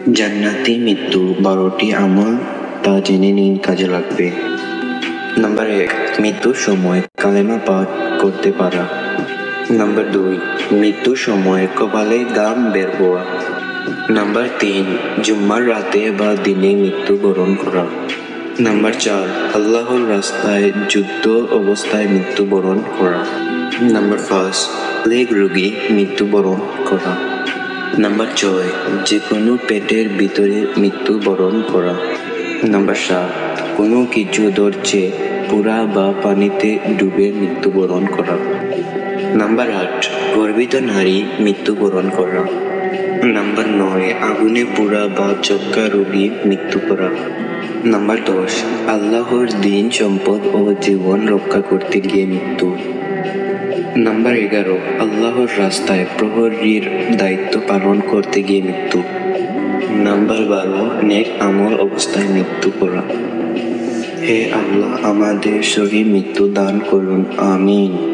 জান্নাতি মৃত্যু 12টি আমল, তা জেনে নিন, কাজে লাগবে। নাম্বার 1, মৃত্যুর সময় কালেমা পাঠ করতে পারা। নাম্বার 2, মৃত্যুর সময় কপালে ঘাম বের হওয়া। নাম্বার 3, জুম্মার রাতে বা দিনে মৃত্যুবরণ করা। নাম্বার 4, আল্লাহর রাস্তায় যুদ্ধ অবস্থায় মৃত্যুবরণ করা। নাম্বার 5, প্লেগ রোগী মৃত্যুবরণ করা। নাম্বার 6, যে কোনো পেটের ভিতরে মৃত্যুবরণ করা। নাম্বার 7, কোনো কিছু ধরছে পোড়া বা পানিতে ডুবে মৃত্যুবরণ করা। নাম্বার 8, গর্ভিত নারী মৃত্যুবরণ করা। নাম্বার 9, আগুনে পোড়া বা যক্ষ্মা রোগী মৃত্যু করা। নাম্বার 10, আল্লাহর দ্বীন, সম্পদ ও জীবন রক্ষা করতে গিয়ে মৃত্যু। নাম্বার 11, আল্লাহর রাস্তায় প্রহরীর দায়িত্ব পালন করতে গিয়ে মৃত্যু। নাম্বার 12, নেক আমল অবস্থায় মৃত্যু করা। হে আল্লাহ, আমাদের সহি মৃত্যু দান করুন, আমিন।